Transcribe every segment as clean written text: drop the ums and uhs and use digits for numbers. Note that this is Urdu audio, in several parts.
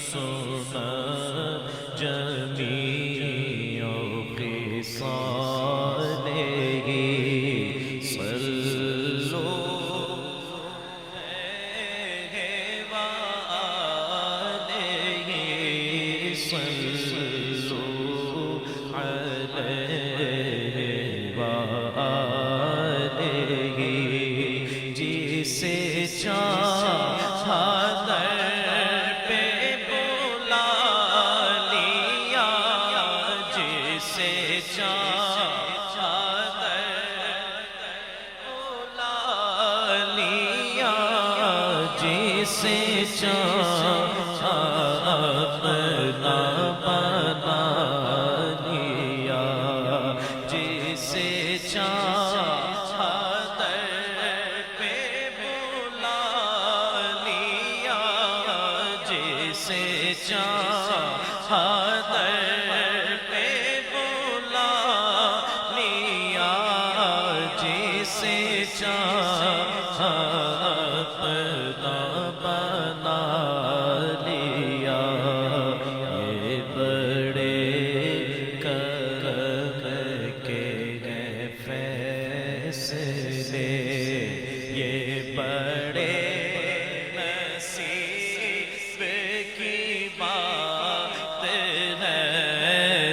سنا جمیع خصالہ صلو جسے چاہا در پہ بلا لیا جسے چاہا در بلا لیا جسے چاہا اپنا بنا لیا جسے چاہا چاہا در پہ بلا لیا جسے چاہا اپنا بنا لیا یہ بڑے کرم کے ہیں فیصلے یہ بڑے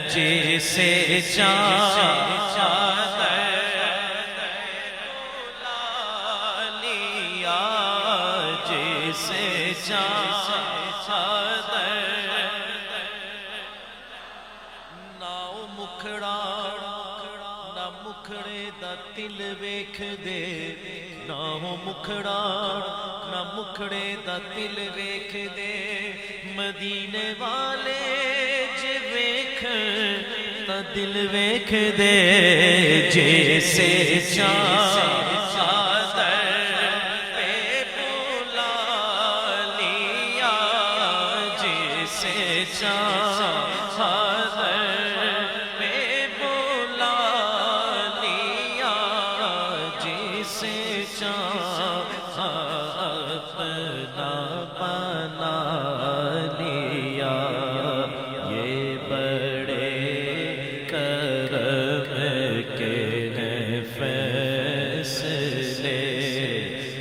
جسے چاہا بلا لیا جسے چاہا نہ مکھڑا نہ مکھڑے دا دل ویکھ دے نہ مکھڑا نہ مکھڑے دا دل ویکھ دے مدینے والے جے ویکھ تا دل ویکھ دے جسے چاہا در پہ بلا لیا جسے چاہا در پہ بلا لیا جسے چاہا اپنا بنا لیا یہ بڑے کرم کے ہیں فیصلے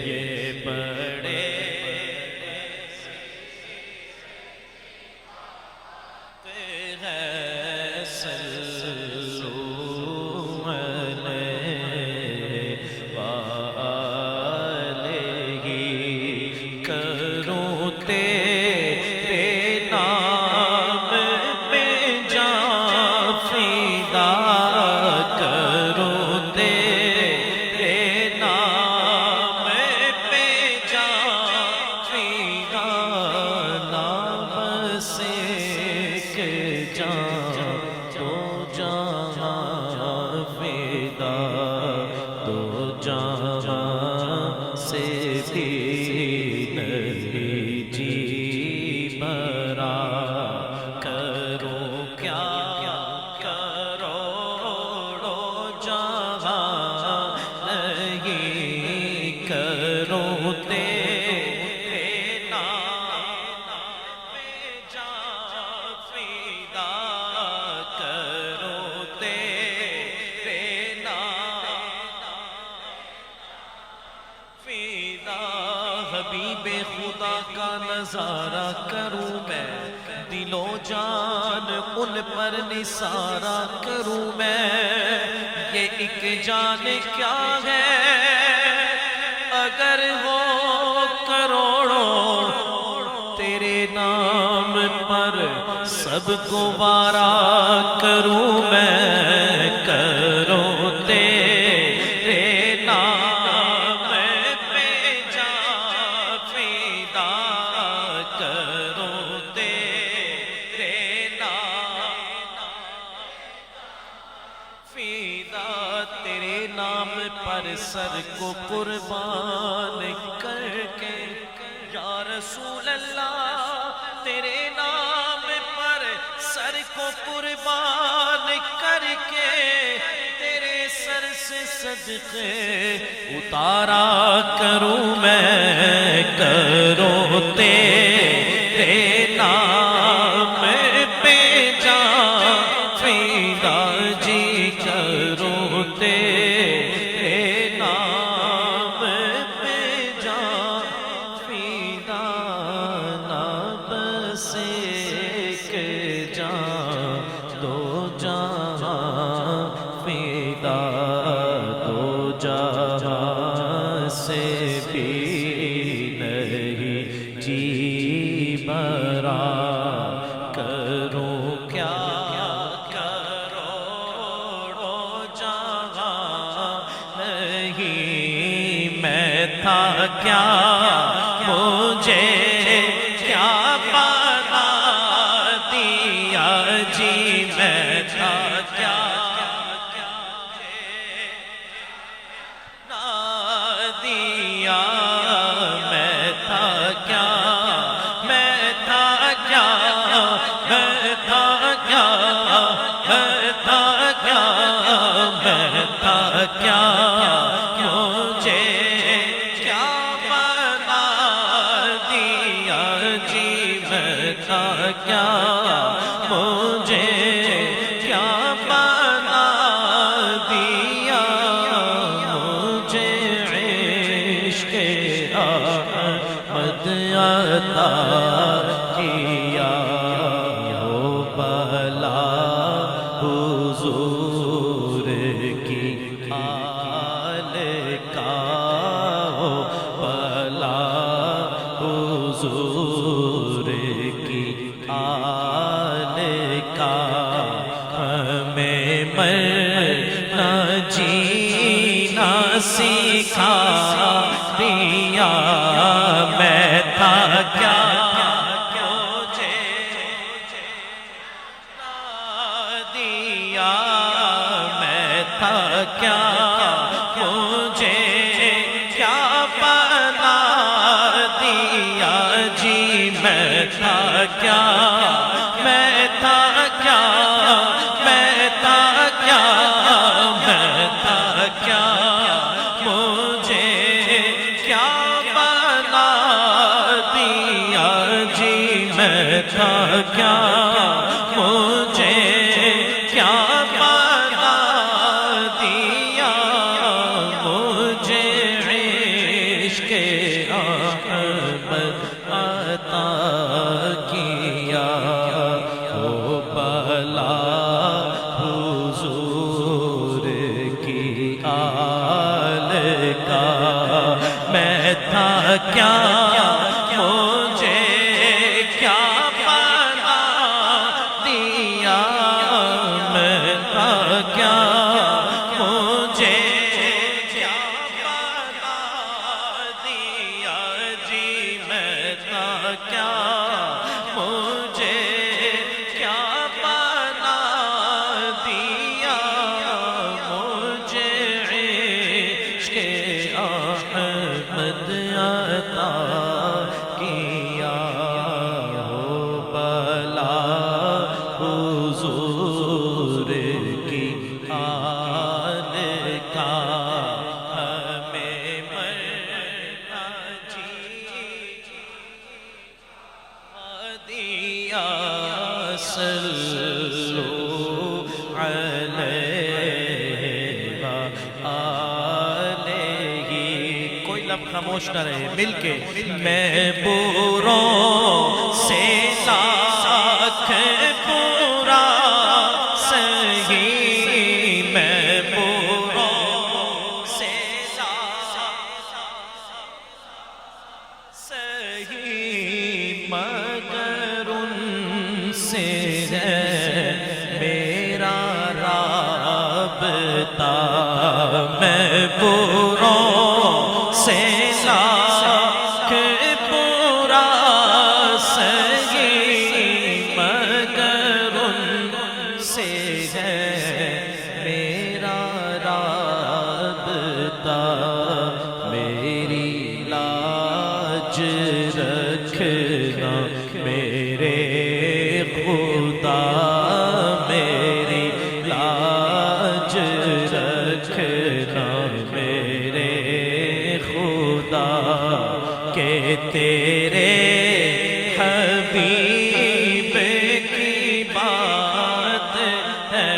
یہ بڑے صلو علیہ وآلہ کروں تیرے نام پہ جان فدا کروں تیرے نام پہ جان فدا نام سے کہ جان تو جہاں فدا تو جہاں سے بھی نہیں جی بھرا کروں کیا کروڑوں جہاں نہیں کروں تیرے نام پہ جان فدا کروں تیرے نام فدا حبیب خدا کا نظارہ کروں میں دل و جان ان پر نثارہ کروں میں یہ ایک جان کیا ہے اگر ہو کروڑوں تیرے نام پر سب کو وارا کروں میں کروں تیرے نام پہ جان فدا کروں تیرے نام فدا تیرے نام پر سر کو قربان کر کے یا رسول اللہ تیرے نام پر سر کو قربان کر کے تیرے سر سے صدقے اتارا کروں میں کروں تیرے نام برا کروں کیا کروڑوں جہاں نہیں میں تھا کیا مجھے کیا بنا دیا جی میں تھا کیا نہ دیا میں تھا کیا میں تھا کیا میں تھا کیا میں تھا کیا میں تھا کیا مجھے کیا بنا دیا جی میں تھا کیا مجھے کیا بنا دیا مجھے عشق احمد عطا کیا ہو بلا حضور کی آل کا ہو بلا حضور کی آل کا ہمیں مرنا جینا سکھا دیا میں تھا کیا مجھے نہ دیا میں تھا کیا مجھے کیا بنا دیا جی میں تھا کیا میں تھا کیا میں تھا کیا میں تھا کیا مجھے کیا بنا دیا جی میں تھا کیا مجھے کیا بنا دیا مجھے عشق احمد عطا کیا ہو بلا حضور کی آل کا میں تھا کیا مجھے کیا بنا دیا میں تھا کیا مجھے کیا بنا دیا جی میں تھا کیا مجھے کیا بنا دیا مجھے عشق احمد عطا کیا ہو بلا حضور کی آل کا ہمیں مرنا جی دیا صلو علیہ وآلہ کوئی لب خاموش نہ رہے مل کے میں بروں سے لاکھ برا سہی میں بروں سے سہی مگر ان سے ہے میرا رابطہ میں بروں سے لاکھ برا سہی مگر ان سے ہے میرا رابطہ میری لاج رکھنا میرے خدا میری لاج رکھنا میرے خدا کہ تیرے حبیب کی بات ہے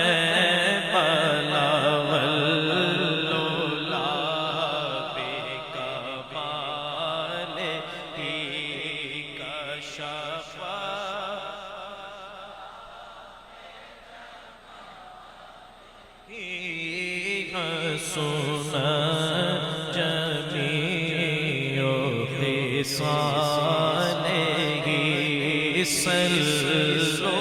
بلا واللولا بے کمال ہی کشف سنا جمیع خصال صلو